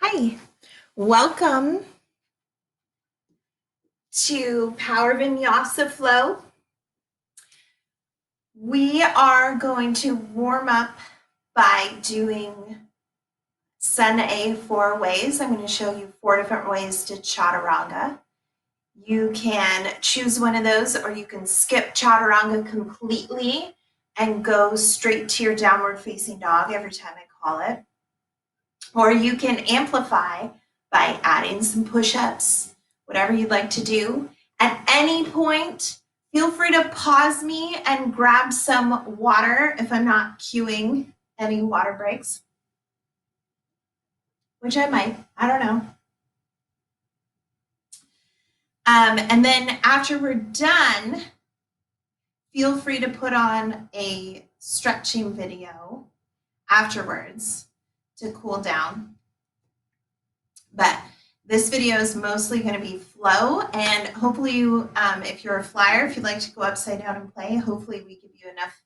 Hi, welcome to Power Vinyasa Flow. We are going to warm up by doing Sun A 4 ways. I'm going to show you 4 different ways to chaturanga. You can choose one of those, or you can skip chaturanga completely and go straight to your downward facing dog every time I call it. Or you can amplify by adding some push-ups, whatever you'd like to do. At any point, feel free to pause me and grab some water if I'm not cueing any water breaks, which I might, I don't know. And then after we're done, feel free to put on a stretching video afterwards to cool down. But this video is mostly going to be flow, and hopefully you, if you're a flyer, if you'd like to go upside down and play, hopefully we give you enough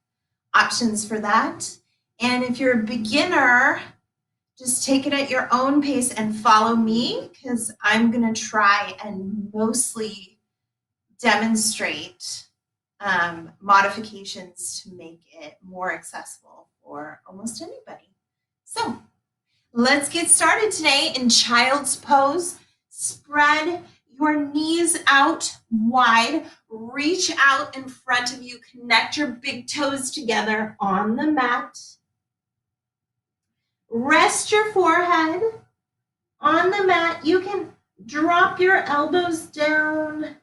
options for that. And if you're a beginner, just take it at your own pace and follow me, because I'm going to try and mostly demonstrate modifications to make it more accessible for almost anybody. So let's get started today in child's pose. Spread your knees out wide. Reach out in front of you. Connect your big toes together on the mat. Rest your forehead on the mat. You can drop your elbows down,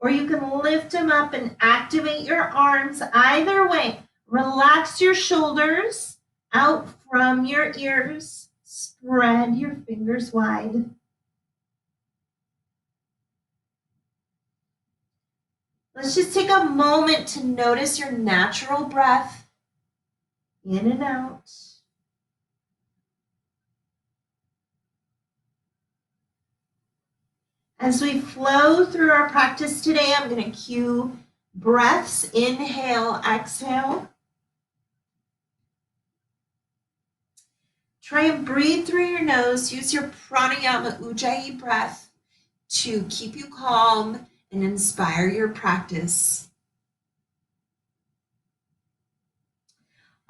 or you can lift them up and activate your arms. Either way, relax your shoulders out from your ears. Spread your fingers wide. Let's just take a moment to notice your natural breath in and out. As we flow through our practice today, I'm going to cue breaths. Inhale, exhale. Try and breathe through your nose. Use your pranayama ujjayi breath to keep you calm and inspire your practice.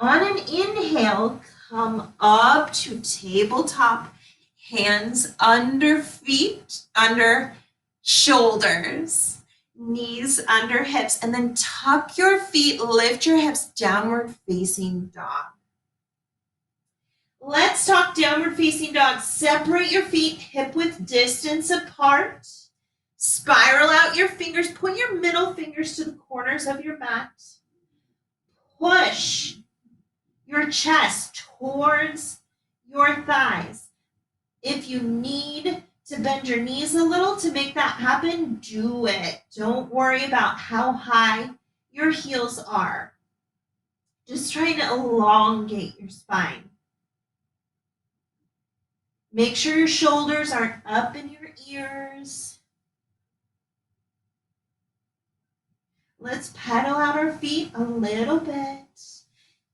On an inhale, come up to tabletop, hands under feet, under shoulders, knees under hips, and then tuck your feet, lift your hips, downward facing dog. Let's talk downward facing dog. Separate your feet hip width distance apart. Spiral out your fingers. Point your middle fingers to the corners of your mat. Push your chest towards your thighs. If you need to bend your knees a little to make that happen, do it. Don't worry about how high your heels are. Just trying to elongate your spine. Make sure your shoulders aren't up in your ears. Let's pedal out our feet a little bit.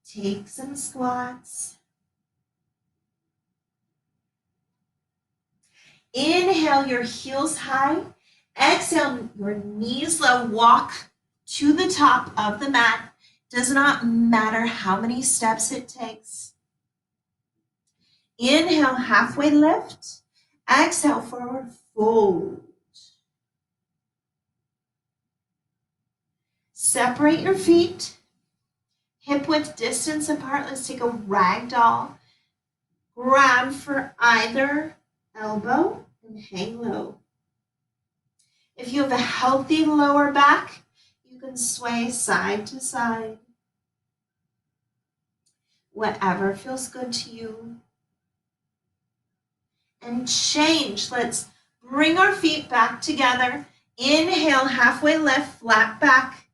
Take some squats. Inhale your heels high. Exhale your knees low. Walk to the top of the mat. Does not matter how many steps it takes. Inhale, halfway lift. Exhale, forward fold. Separate your feet, hip width distance apart. Let's take a ragdoll. Grab for either elbow and hang low. If you have a healthy lower back, you can sway side to side. Whatever feels good to you. And change. Let's bring our feet back together. Inhale, halfway lift, flat back.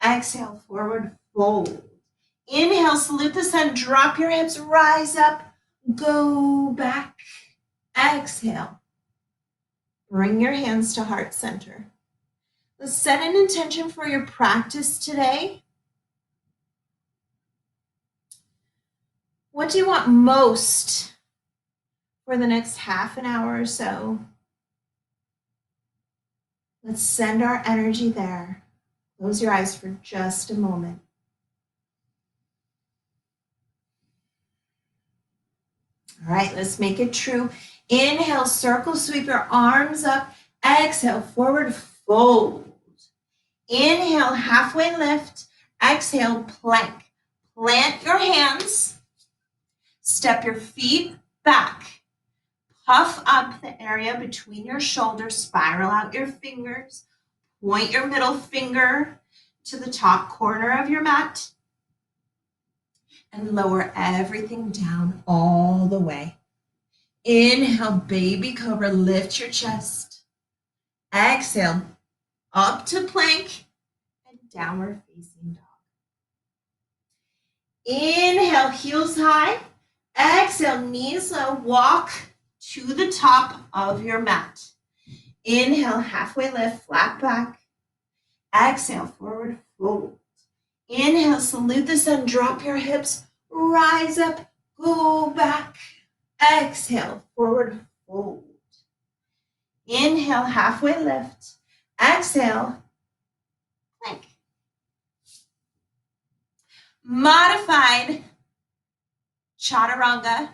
Exhale, forward fold. Inhale, salute the sun, drop your hips, rise up, go back. Exhale. Bring your hands to heart center. Let's set an intention for your practice today. What do you want most for the next half an hour or so. Let's send our energy there. Close your eyes for just a moment. All right, let's make it true. Inhale, circle, sweep your arms up. Exhale, forward fold. Inhale, halfway lift. Exhale, plank. Plant your hands. Step your feet back. Puff up the area between your shoulders. Spiral out your fingers. Point your middle finger to the top corner of your mat. And lower everything down all the way. Inhale, baby cobra, lift your chest. Exhale, up to plank and downward facing dog. Inhale, heels high. Exhale, knees low, walk to the top of your mat. Inhale, halfway lift, flat back. Exhale, forward fold. Inhale, salute the sun, drop your hips, rise up, go back. Exhale, forward fold. Inhale, halfway lift. Exhale, plank. Modified chaturanga.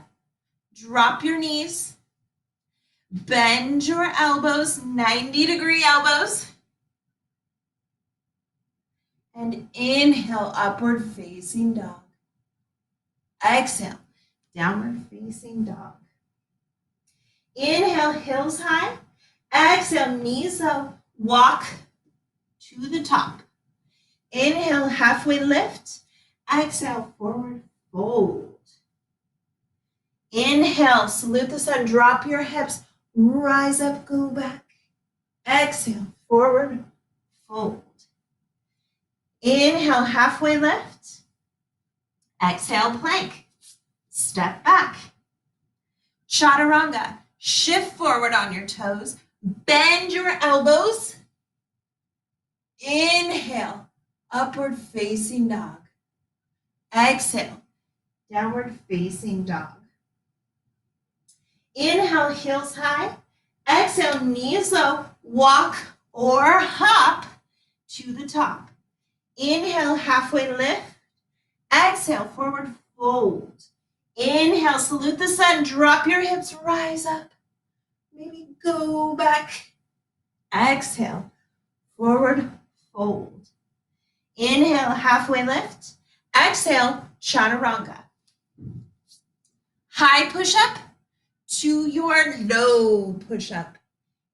Drop your knees. Bend your elbows, 90-degree elbows. And inhale, upward facing dog. Exhale, downward facing dog. Inhale, heels high. Exhale, knees low. Walk to the top. Inhale, halfway lift. Exhale, forward fold. Inhale, salute the sun. Drop your hips. Rise up, go back. Exhale, forward fold. Inhale, halfway lift. Exhale, plank. Step back. Chaturanga. Shift forward on your toes. Bend your elbows. Inhale, upward facing dog. Exhale, downward facing dog. Inhale, heels high. Exhale, knees low. Walk or hop to the top. Inhale, halfway lift. Exhale, forward fold. Inhale, salute the sun. Drop your hips, rise up. Maybe go back. Exhale, forward fold. Inhale, halfway lift. Exhale, chaturanga. High push-up to your low push-up.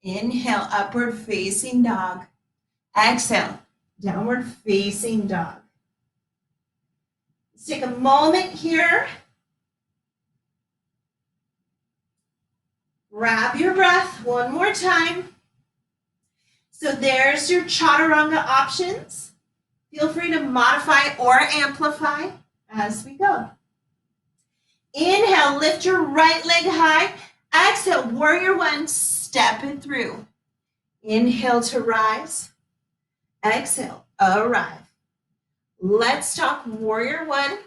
Inhale, upward facing dog. Exhale, downward facing dog. Let's take a moment here. Grab your breath one more time. So there's your chaturanga options. Feel free to modify or amplify as we go. Inhale, lift your right leg high. Exhale, warrior one, step it through. Inhale to rise. Exhale, arrive. Let's talk warrior one.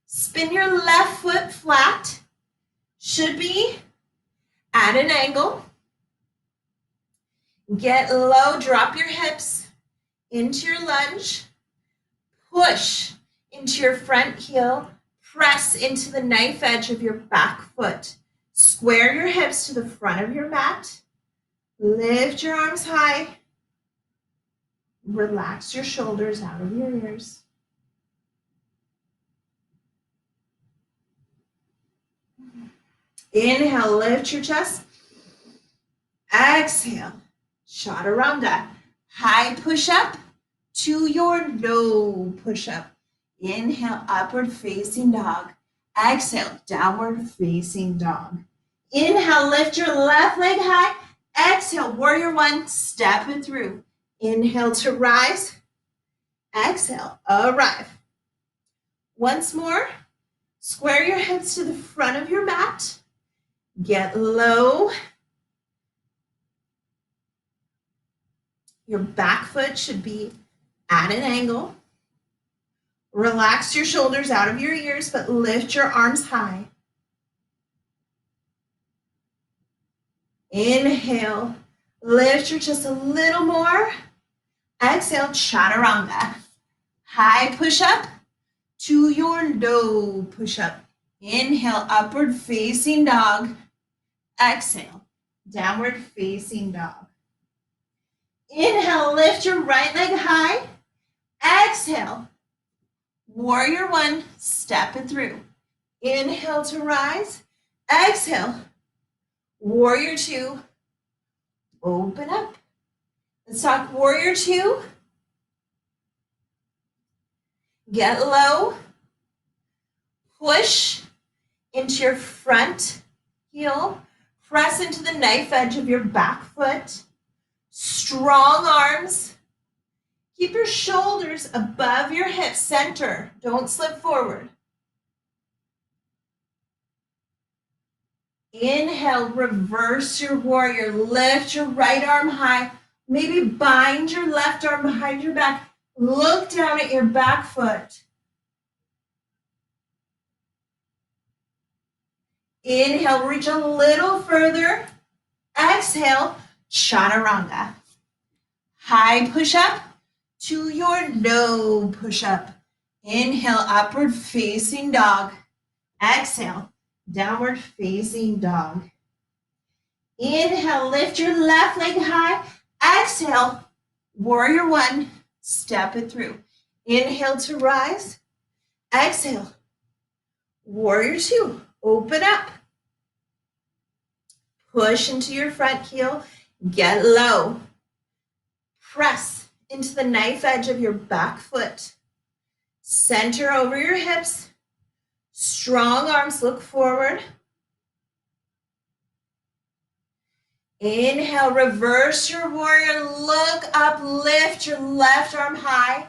Spin your left foot flat. Should be at an angle. Get low, drop your hips into your lunge. Push into your front heel. Press into the knife edge of your back foot. Square your hips to the front of your mat. Lift your arms high. Relax your shoulders out of your ears. Inhale, lift your chest. Exhale, chaturanga. High push-up to your low push-up. Inhale, upward facing dog. Exhale, downward facing dog. Inhale, lift your left leg high. Exhale, warrior one, step it through. Inhale to rise. Exhale, arrive. Once more, square your hips to the front of your mat. Get low. Your back foot should be at an angle. Relax your shoulders out of your ears, but lift your arms high. Inhale, lift your chest a little more. Exhale, chaturanga. High push-up to your low push-up. Inhale, upward facing dog. Exhale, downward facing dog. Inhale, lift your right leg high. Exhale, warrior one, step it through. Inhale to rise. Exhale, warrior two, open up. Let's talk warrior two. Get low. Push into your front heel. Press into the knife edge of your back foot. Strong arms. Keep your shoulders above your hip center. Don't slip forward. Inhale, reverse your warrior. Lift your right arm high. Maybe bind your left arm behind your back. Look down at your back foot. Inhale, reach a little further. Exhale, chaturanga. High push-up to your low push-up. Inhale, upward facing dog. Exhale, downward facing dog. Inhale, lift your left leg high. Exhale, warrior one, step it through. Inhale to rise. Exhale, warrior two, open up. Push into your front heel, get low. Press into the knife edge of your back foot. Center over your hips. Strong arms look forward. Inhale, reverse your warrior. Look up, lift your left arm high.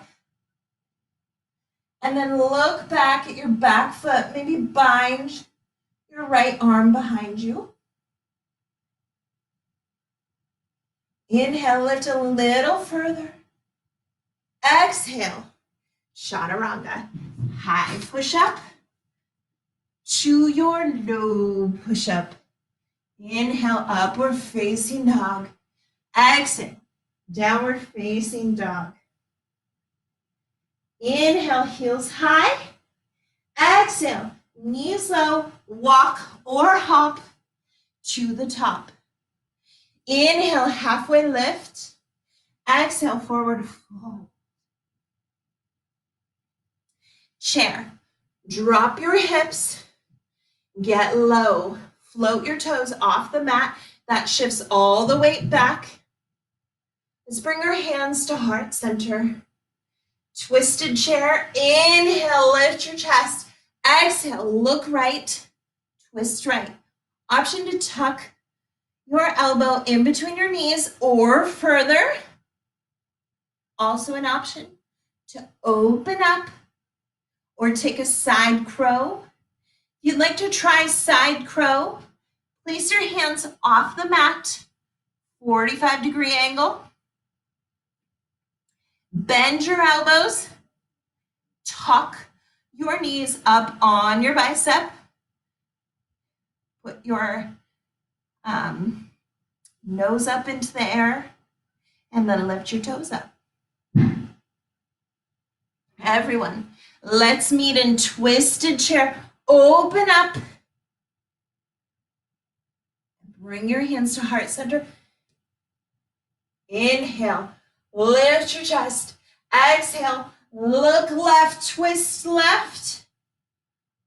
And then look back at your back foot. Maybe bind your right arm behind you. Inhale, lift a little further. Exhale, chaturanga. High push-up to your low push-up. Inhale, upward facing dog. Exhale, downward facing dog. Inhale, heels high. Exhale, knees low, walk or hop to the top. Inhale, halfway lift. Exhale, forward fold. Chair. Drop your hips. Get low. Float your toes off the mat. That shifts all the weight back. Let's bring our hands to heart center. Twisted chair. Inhale, lift your chest. Exhale, look right. Twist right. Option to tuck your elbow in between your knees or further. Also an option to open up or take a side crow. If you'd like to try side crow, place your hands off the mat, 45-degree angle. Bend your elbows. Tuck your knees up on your bicep. Put your nose up into the air and then lift your toes up. Everyone, let's meet in twisted chair. Open up. Bring your hands to heart center. Inhale, lift your chest. Exhale, look left, twist left.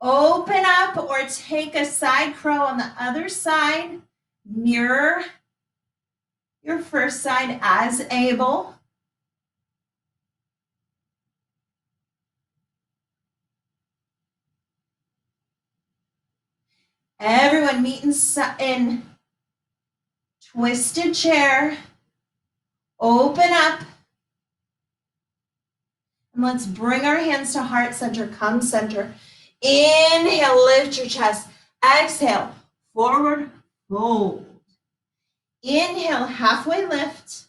Open up or take a side crow on the other side. Mirror your first side as able. Everyone meet in twisted chair. Open up. And let's bring our hands to heart center. Come center. Inhale, lift your chest. Exhale, forward fold. Inhale, halfway lift.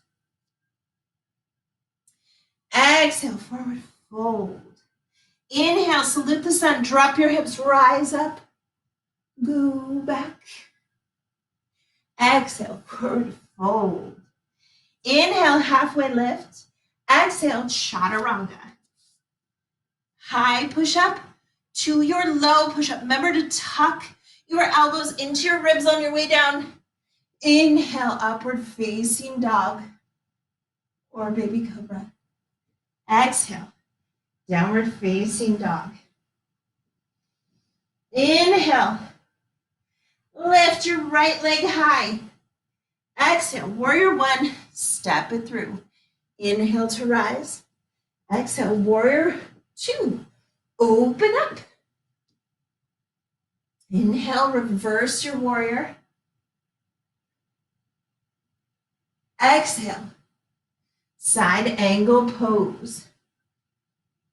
Exhale, forward fold. Inhale, salute the sun. Drop your hips, rise up. Go back. Exhale, forward fold. Inhale, halfway lift. Exhale, chaturanga. High push-up to your low push-up. Remember to tuck your elbows into your ribs on your way down. Inhale, upward facing dog or baby cobra. Exhale, downward facing dog. Inhale, lift your right leg high. Exhale, warrior one, step it through. Inhale to rise. Exhale, warrior two, open up. Inhale, reverse your warrior. Exhale, side angle pose.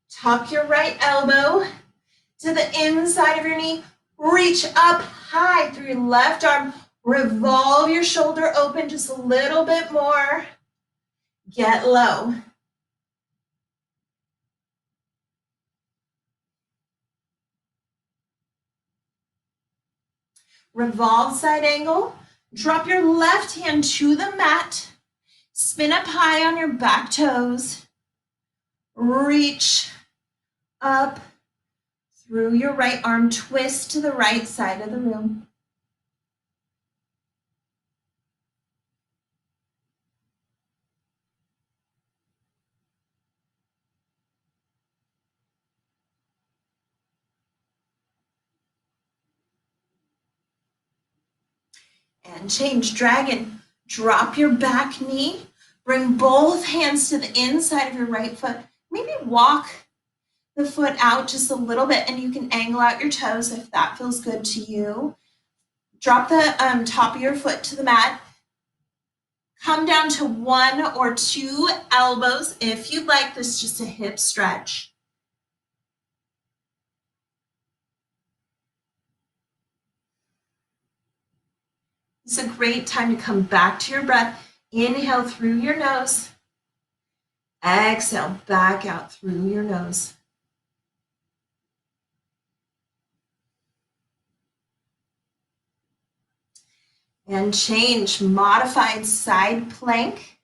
Tuck your right elbow to the inside of your knee. Reach up high through your left arm. Revolve your shoulder open just a little bit more. Get low. Revolve side angle. Drop your left hand to the mat. Spin up high on your back toes. Reach up through your right arm. Twist to the right side of the room. And change, dragon. Drop your back knee. Bring both hands to the inside of your right foot. Maybe walk the foot out just a little bit and you can angle out your toes if that feels good to you. Drop the top of your foot to the mat. Come down to one or two elbows. If you'd like this, just a hip stretch. It's a great time to come back to your breath. Inhale through your nose. Exhale back out through your nose. And change, modified side plank.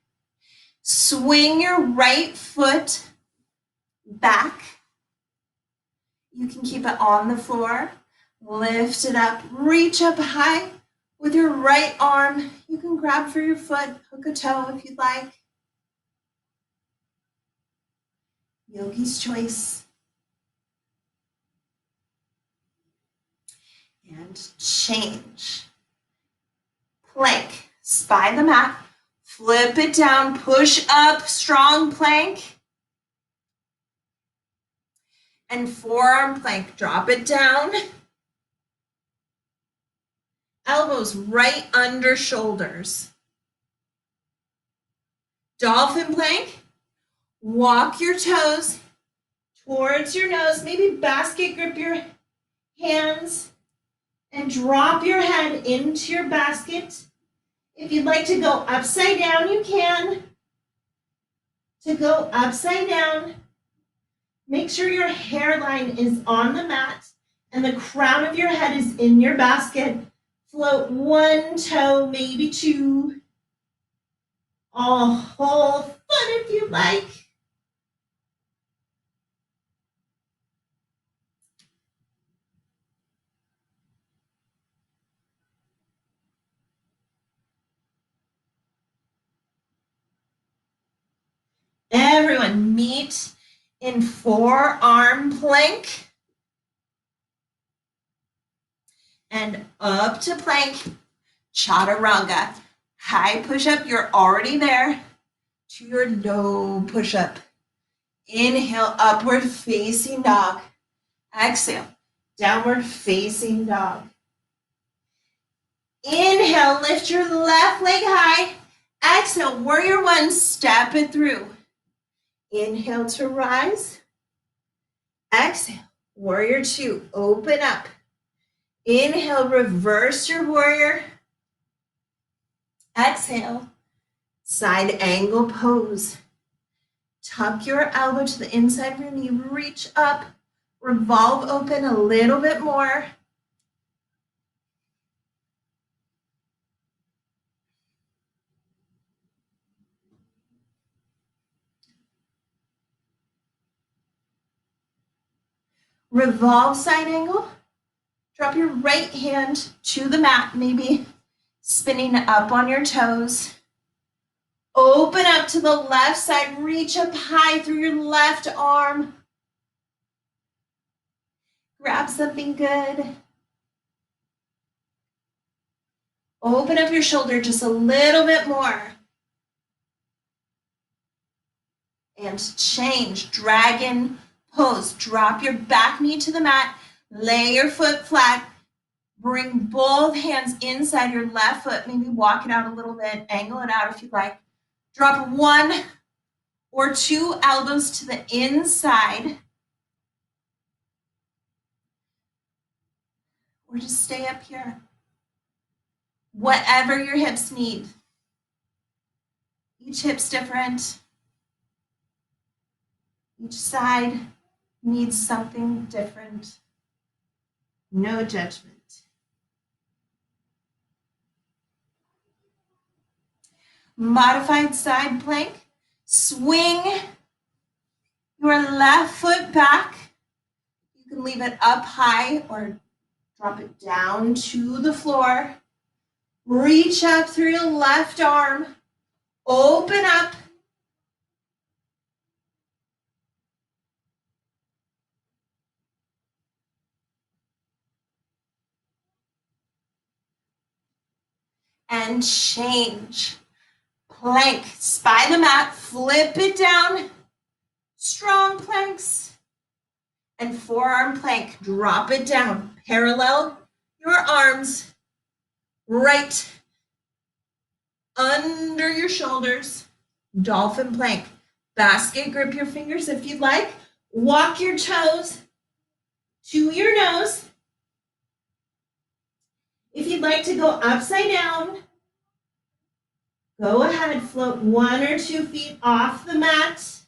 Swing your right foot back. You can keep it on the floor. Lift it up, reach up high. With your right arm, you can grab for your foot, hook a toe if you'd like. Yogi's choice. And change. Plank, spy the mat, flip it down, push up, strong plank. And forearm plank, drop it down. Elbows right under shoulders. Dolphin plank, walk your toes towards your nose, maybe basket grip your hands and drop your head into your basket. If you'd like to go upside down, you can. To go upside down, make sure your hairline is on the mat and the crown of your head is in your basket. Float one toe, maybe two, a whole foot if you like. Everyone meet in forearm plank. And up to plank, chaturanga. High push-up, you're already there. To your low push-up. Inhale, upward facing dog. Exhale, downward facing dog. Inhale, lift your left leg high. Exhale, warrior one, step it through. Inhale to rise. Exhale, warrior two, open up. Inhale, reverse your warrior. Exhale, side angle pose. Tuck your elbow to the inside of your knee, reach up, revolve open a little bit more. Revolve side angle. Drop your right hand to the mat, maybe spinning up on your toes. Open up to the left side, reach up high through your left arm. Grab something good. Open up your shoulder just a little bit more. And change, dragon pose. Drop your back knee to the mat, lay your foot flat, bring both hands inside your left foot, maybe walk it out a little bit, angle it out if you'd like. Drop 1 or 2 elbows to the inside. Or just stay up here. Whatever your hips need. Each hip's different. Each side needs something different. No judgment. Modified side plank. Swing your left foot back. You can leave it up high or drop it down to the floor. Reach up through your left arm. Open up. And change. Plank, spy the mat, flip it down. Strong planks. And forearm plank, drop it down. Parallel your arms right under your shoulders. Dolphin plank. Basket grip your fingers if you'd like. Walk your toes to your nose. If you'd like to go upside down, go ahead, float 1 or 2 feet off the mat.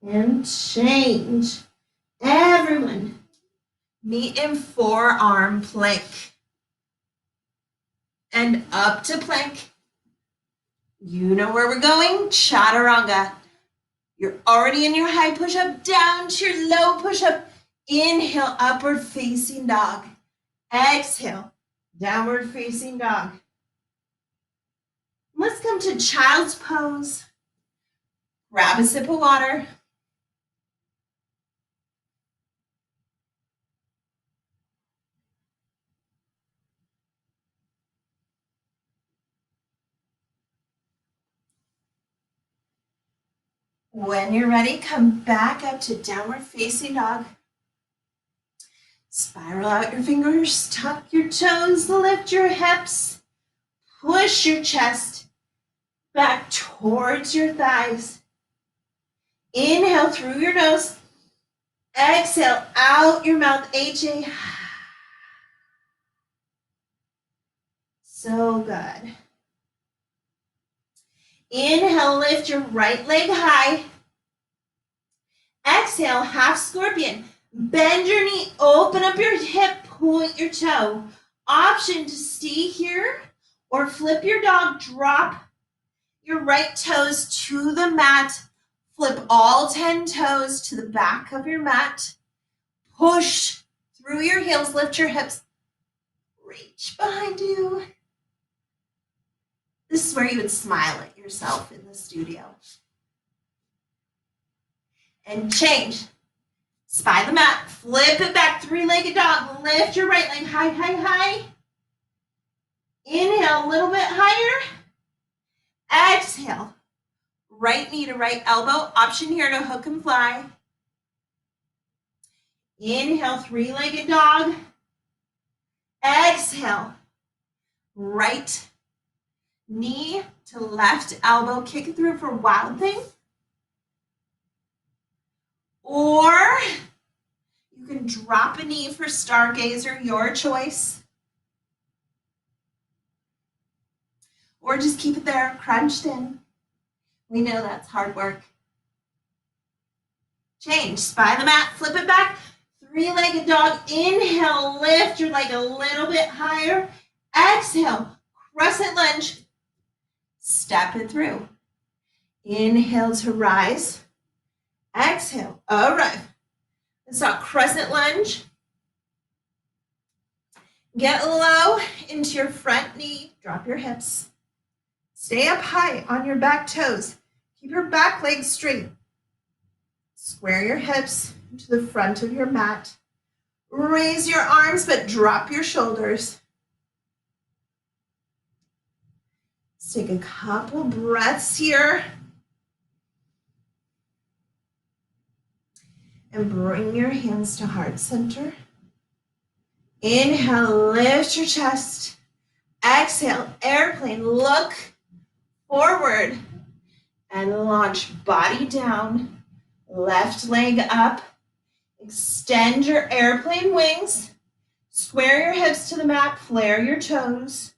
And change. Everyone, meet in forearm plank. And up to plank. You know where we're going, chaturanga. You're already in your high push-up, down to your low push-up. Inhale, upward facing dog. Exhale, downward facing dog. Let's come to child's pose. Grab a sip of water. When you're ready, come back up to downward facing dog. Spiral out your fingers, tuck your toes, lift your hips, push your chest back towards your thighs. Inhale through your nose, exhale out your mouth, HA. So good. Inhale, lift your right leg high. Exhale, half scorpion. Bend your knee, open up your hip, point your toe. Option to stay here or flip your dog, drop your right toes to the mat. Flip all 10 toes to the back of your mat. Push through your heels, lift your hips. Reach behind you. This is where you would smile at yourself in the studio. And change. Spy the mat, flip it back, 3-legged dog. Lift your right leg high, high, high. Inhale, a little bit higher. Exhale. Right knee to right elbow. Option here to hook and fly. Inhale, 3-legged dog. Exhale. Right knee to left elbow. Kick it through for wild thing. Or you can drop a knee for stargazer, your choice. Or just keep it there, crunched in. We know that's hard work. Change, spy the mat, flip it back. 3-legged dog, inhale, lift your leg a little bit higher. Exhale, crescent lunge. step it through. Inhale to rise. Exhale, arrive. Let's start crescent lunge. Get low into your front knee. Drop your hips. Stay up high on your back toes. Keep your back leg straight. Square your hips to the front of your mat. Raise your arms, but drop your shoulders. Let's take a couple breaths here. And bring your hands to heart center. Inhale, lift your chest. Exhale, airplane, look forward and launch body down, left leg up. Extend your airplane wings. Square your hips to the mat, flare your toes.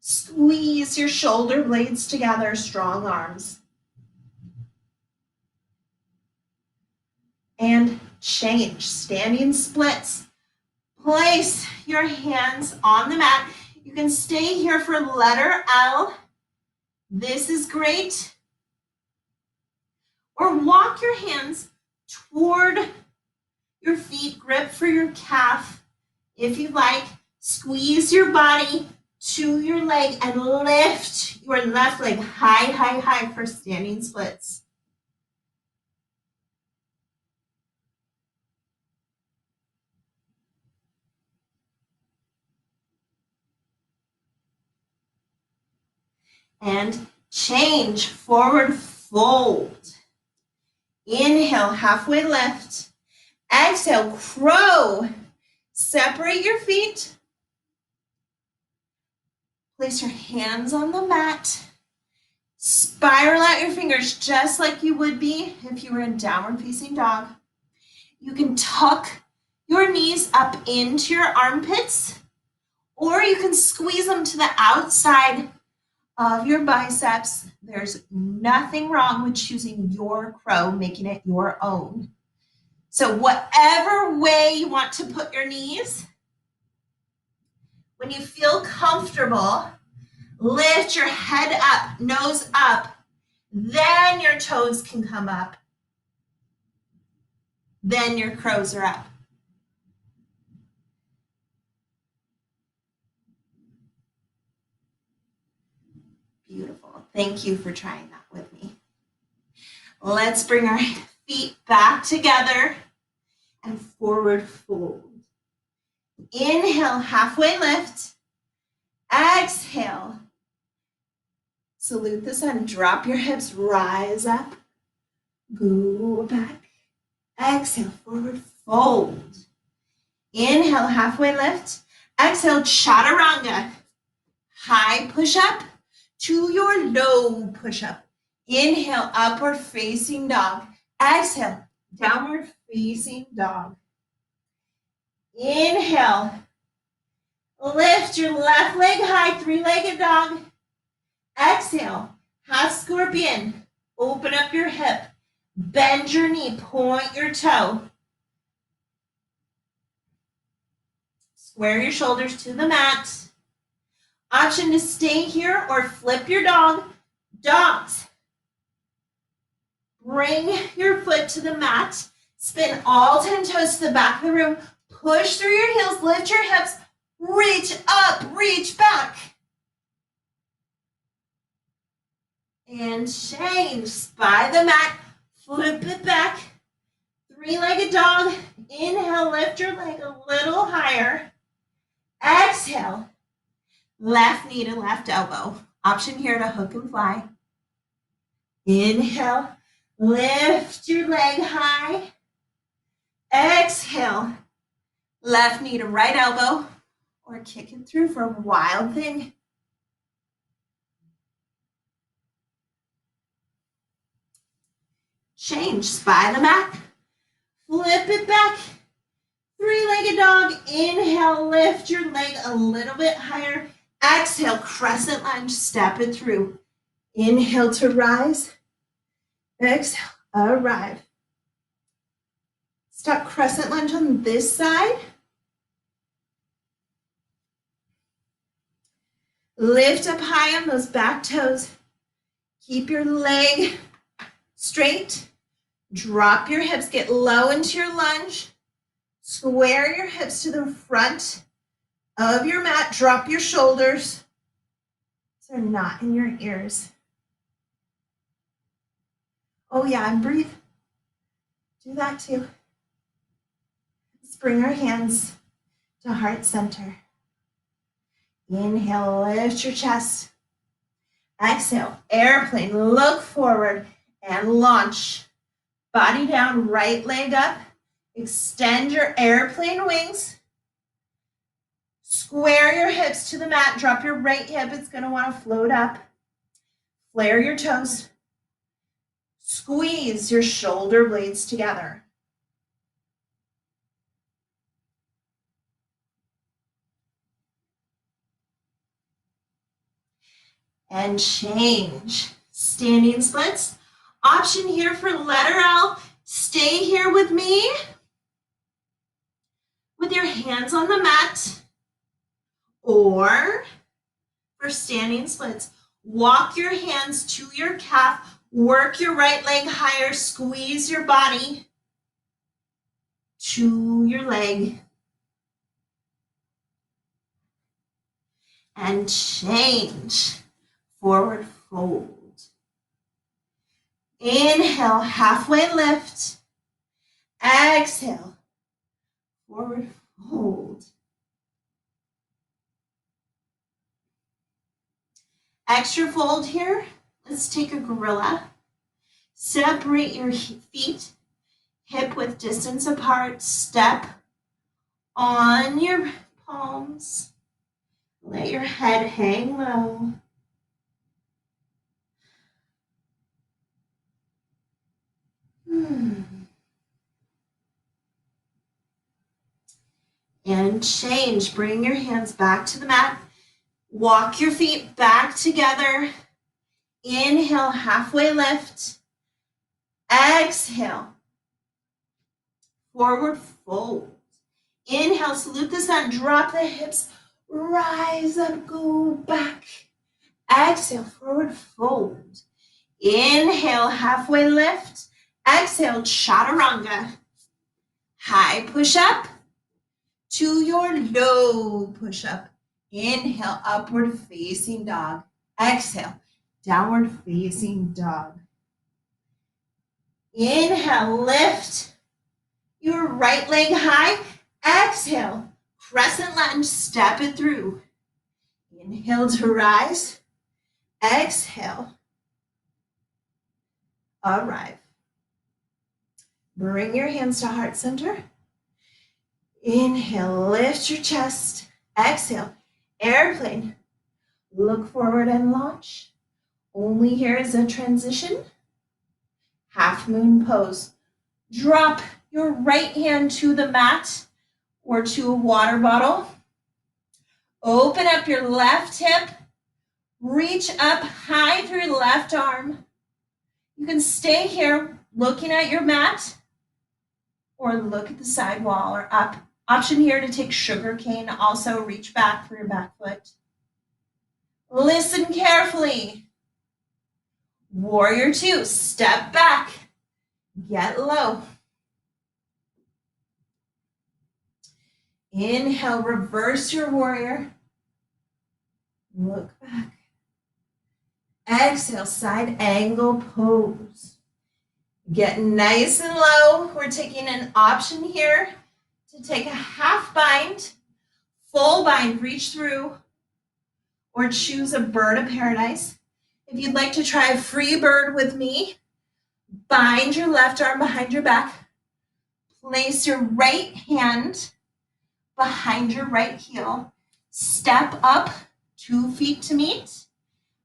Squeeze your shoulder blades together, strong arms. And change, standing splits. Place your hands on the mat. You can stay here for letter L. This is great. Or walk your hands toward your feet, grip for your calf. If you like, squeeze your body to your leg and lift your left leg high, high, high for standing splits. And change, forward fold. Inhale, halfway lift. Exhale, crow. Separate your feet. Place your hands on the mat. Spiral out your fingers just like you would be if you were in downward facing dog. You can tuck your knees up into your armpits, or you can squeeze them to the outside of your biceps. There's nothing wrong with choosing your crow, making it your own. So whatever way you want to put your knees, when you feel comfortable, lift your head up, nose up, then your toes can come up. Then your crows are up. Beautiful. Thank you for trying that with me. Let's bring our feet back together and forward fold. Inhale, halfway lift. Exhale. Salute the sun. Drop your hips, rise up. Go back. Exhale, forward fold. Inhale, halfway lift. Exhale, chaturanga. High push up to your low push up. Inhale, upward facing dog. Exhale, downward facing dog. Inhale, lift your left leg high, three-legged dog. Exhale, half scorpion. Open up your hip. Bend your knee, point your toe. Square your shoulders to the mat. Option to stay here or flip your dog. Dogs. Bring your foot to the mat. Spin all 10 toes to the back of the room. Push through your heels, lift your hips, reach up, reach back. And change by the mat, flip it back. Three-legged dog. Inhale, lift your leg a little higher. Exhale, left knee to left elbow. Option here to hook and fly. Inhale, lift your leg high. Exhale, left knee to right elbow, or kick it through for a wild thing. Change by the mat, flip it back. Three-legged dog. Inhale, lift your leg a little bit higher. Exhale, crescent lunge, step it through. Inhale to rise. Exhale, arrive. Stop crescent lunge on this side. Lift up high on those back toes. Keep your leg straight. Drop your hips, get low into your lunge. Square your hips to the front of your mat. Drop your shoulders. So they're not in your ears. Oh yeah, and breathe. Do that too. Let's bring our hands to heart center. Inhale, lift your chest. Exhale, airplane, look forward and launch. Body down, right leg up. Extend your airplane wings. Square your hips to the mat. Drop your right hip. It's going to want to float up. Flare your toes. Squeeze your shoulder blades together. And change. Standing splits. Option here for letter L. Stay here with me with your hands on the mat. Or for standing splits, walk your hands to your calf. Work your right leg higher. Squeeze your body to your leg. And change. Forward fold. Inhale, halfway lift. Exhale, forward fold. Extra fold here. Let's take a gorilla. Separate your feet, hip width distance apart. Step on your palms. Let your head hang low. And change. Bring your hands back to the mat. Walk your feet back together. Inhale, halfway lift. Exhale, forward fold. Inhale, salute the sun. Drop the hips. Rise up, go back. Exhale, forward fold. Inhale, halfway lift. Exhale, chaturanga. High push up to your low push up. Inhale, upward facing dog. Exhale, downward facing dog. Inhale, lift your right leg high. Exhale, crescent lunge, step it through. Inhale to rise. Exhale, arrive. Bring your hands to heart center. Inhale, lift your chest. Exhale, airplane. Look forward and launch. Only here is a transition. Half moon pose. Drop your right hand to the mat or to a water bottle. Open up your left hip. Reach up high through your left arm. You can stay here looking at your mat or look at the side wall or up. Option here to take sugar cane. Also reach back for your back foot. Listen carefully. Warrior two, step back. Get low. Inhale, reverse your warrior. Look back. Exhale, side angle pose. Get nice and low. We're taking an option here to take a half bind, full bind, reach through, or choose a bird of paradise. If you'd like to try a free bird with me, bind your left arm behind your back. Place your right hand behind your right heel. Step up 2 feet to meet.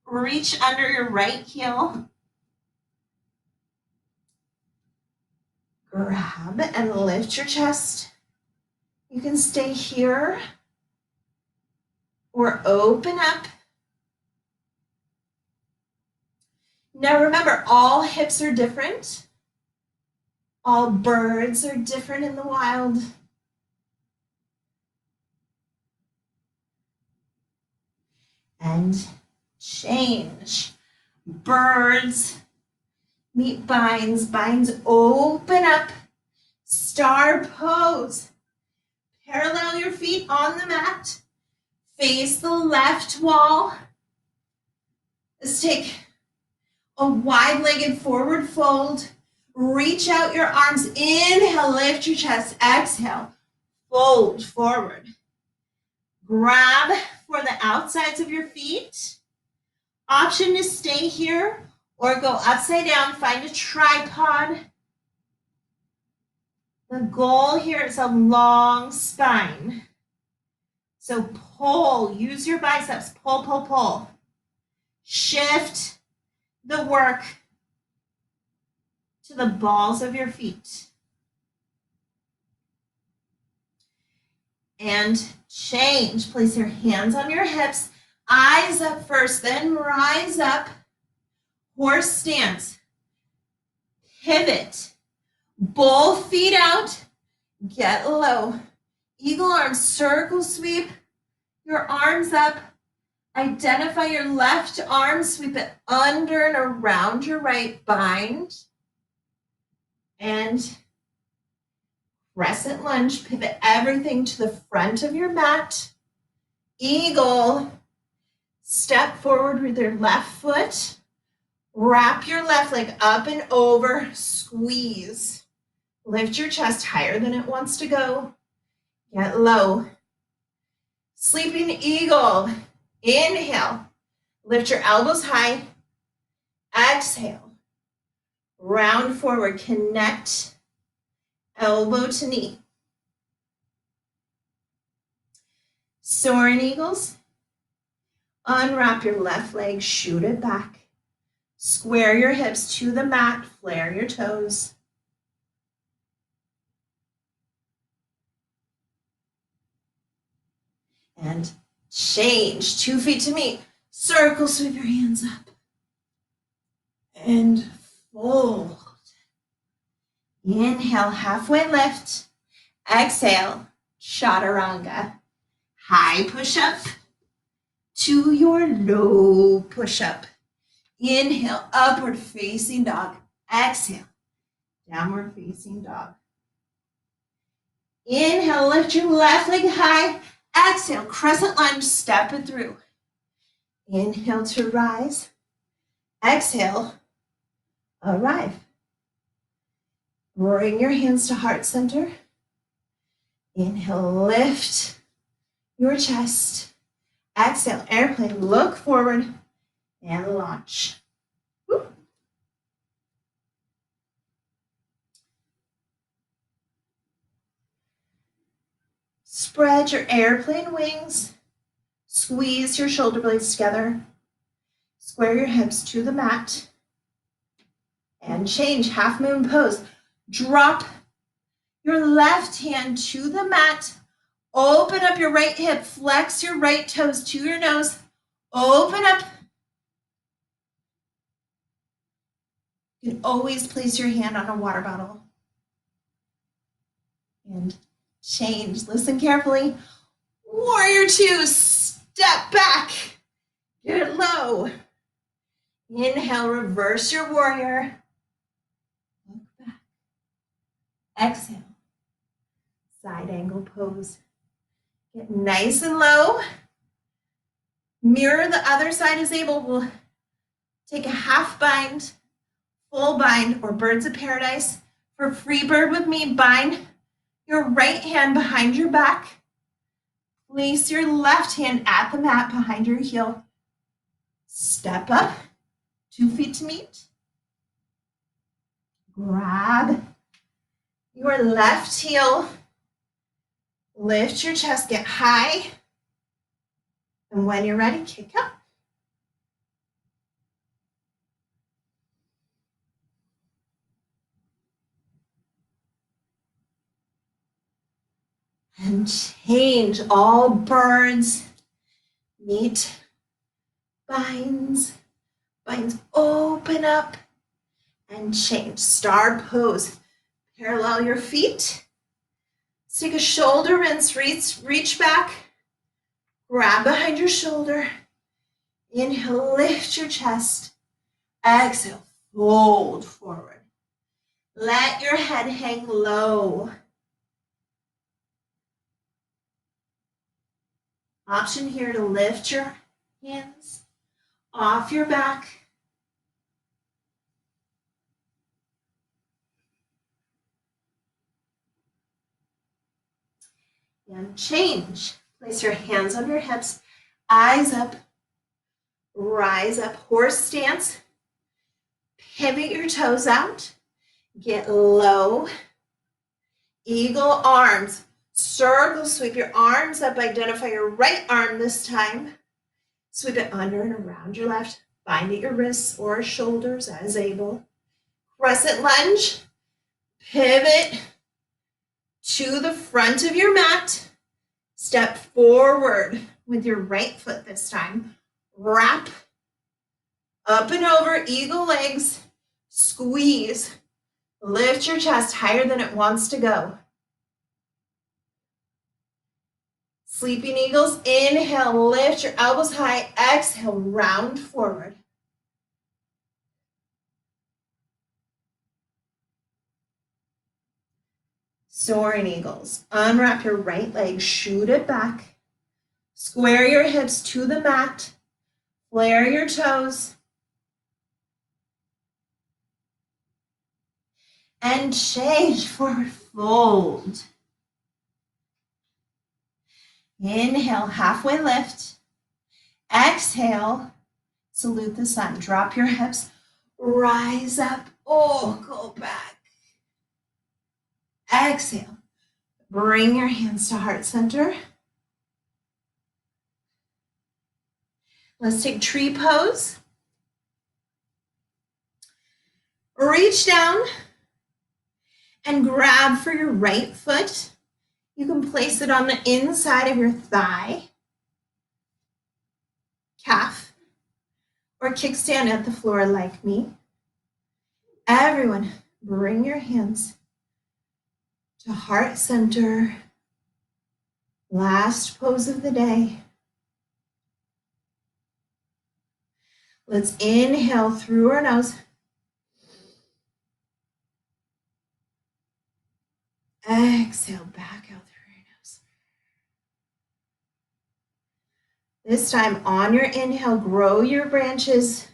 Reach under your right heel. Grab and lift your chest. You can stay here or open up. Now remember, all hips are different. All birds are different in the wild. and change. Birds meet binds, binds open up, star pose. Parallel your feet on the mat, face the left wall. Let's take a wide-legged forward fold. Reach out your arms, inhale, lift your chest, exhale, fold forward. Grab for the outsides of your feet. Option to stay here or go upside down, find a tripod. The goal here is a long spine. So pull, use your biceps, pull, pull, pull. Shift the work to the balls of your feet. And change, place your hands on your hips, eyes up first, then rise up. Horse stance, pivot, both feet out, get low. Eagle arms, circle sweep, your arms up. Identify your left arm, sweep it under and around your right, bind. And crescent lunge, pivot everything to the front of your mat. Eagle, step forward with your left foot. Wrap your left leg up and over, squeeze. Lift your chest higher than it wants to go. Get low. Sleeping eagle. Inhale. Lift your elbows high. Exhale. Round forward. Connect elbow to knee. Soaring eagles. Unwrap your left leg. Shoot it back. Square your hips to the mat. Flare your toes. And change, 2 feet to meet. Circle, sweep your hands up. And fold. Inhale, halfway lift. Exhale, chaturanga. High push-up to your low push-up. Inhale, upward facing dog. Exhale, downward facing dog. Inhale, lift your left leg high. Exhale, crescent lunge, step it through. Inhale to rise. Exhale, arrive. Bring your hands to heart center. Inhale, lift your chest. Exhale, airplane, look forward and launch. Woo. Spread your airplane wings. Squeeze your shoulder blades together. Square your hips to the mat. And change, half moon pose. Drop your left hand to the mat. Open up your right hip. Flex your right toes to your nose. Open up. You can always place your hand on a water bottle. And change. Listen carefully. Warrior two, step back. Get low. Inhale, reverse your warrior. Look back. Exhale. Side angle pose. Get nice and low. Mirror the other side as able. We'll take a half bind, full bind, or birds of paradise. For free bird with me, bind your right hand behind your back. Place your left hand at the mat behind your heel. Step up, 2 feet to meet. Grab your left heel. Lift your chest, get high. And when you're ready, kick up. And change, all birds meet binds. Binds open up and change. Star pose. Parallel your feet. Let's take a shoulder rinse, reach back. Grab behind your shoulder. Inhale, lift your chest. Exhale, fold forward. Let your head hang low. Option here to lift your hands off your back. And change. Place your hands on your hips, eyes up, rise up, horse stance. Pivot your toes out, get low. Eagle arms, circle, sweep your arms up, identify your right arm this time. Sweep it under and around your left. Bind at your wrists or shoulders as able. Crescent lunge, pivot to the front of your mat. Step forward with your right foot this time. Wrap up and over, eagle legs, squeeze. Lift your chest higher than it wants to go. Sleeping eagles, inhale, lift your elbows high, exhale, round forward. Soaring eagles, unwrap your right leg, shoot it back. Square your hips to the mat, flare your toes. And change, forward fold. Inhale, halfway lift. Exhale, salute the sun. Drop your hips, rise up. Oh, go back. Exhale, bring your hands to heart center. Let's take tree pose. Reach down and grab for your right foot. You can place it on the inside of your thigh, calf, or kickstand at the floor like me. Everyone, bring your hands to heart center. Last pose of the day. Let's inhale through our nose. Exhale back out through your nose. This time on your inhale, grow your branches.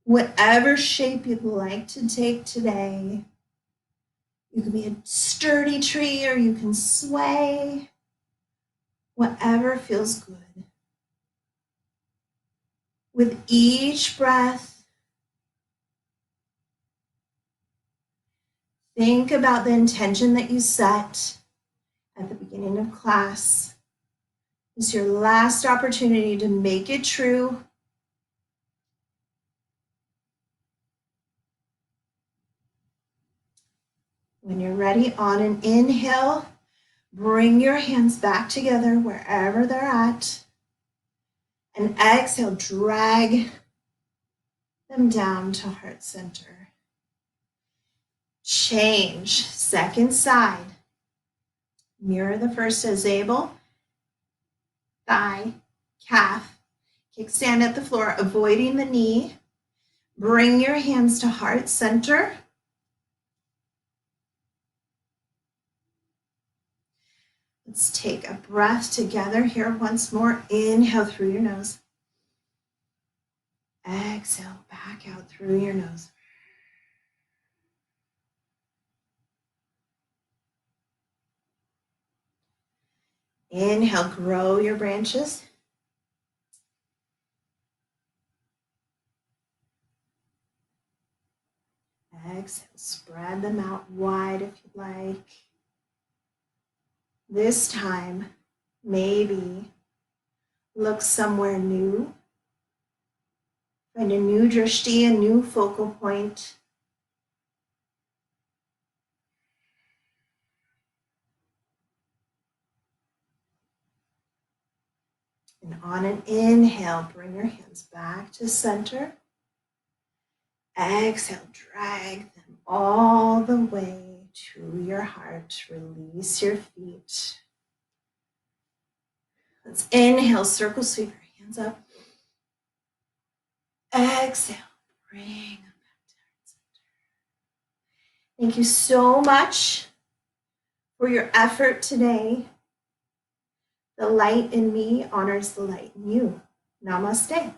Whatever shape you'd like to take today. You can be a sturdy tree or you can sway. Whatever feels good. With each breath, think about the intention that you set at the beginning of class. This is your last opportunity to make it true. When you're ready, on an inhale, bring your hands back together wherever they're at. And exhale, drag them down to heart center. Change, second side. Mirror the first as able. Thigh, calf, kickstand at the floor, avoiding the knee. Bring your hands to heart center. Let's take a breath together here once more. Inhale through your nose. Exhale back out through your nose. Inhale, grow your branches. Exhale, spread them out wide if you'd like. This time, maybe look somewhere new. Find a new drishti, a new focal point. And on an inhale, bring your hands back to center. Exhale, drag them all the way to your heart. Release your feet. Let's inhale, circle, sweep your hands up. Exhale, bring them back to heart center. Thank you so much for your effort today. The light in me honors the light in you. Namaste.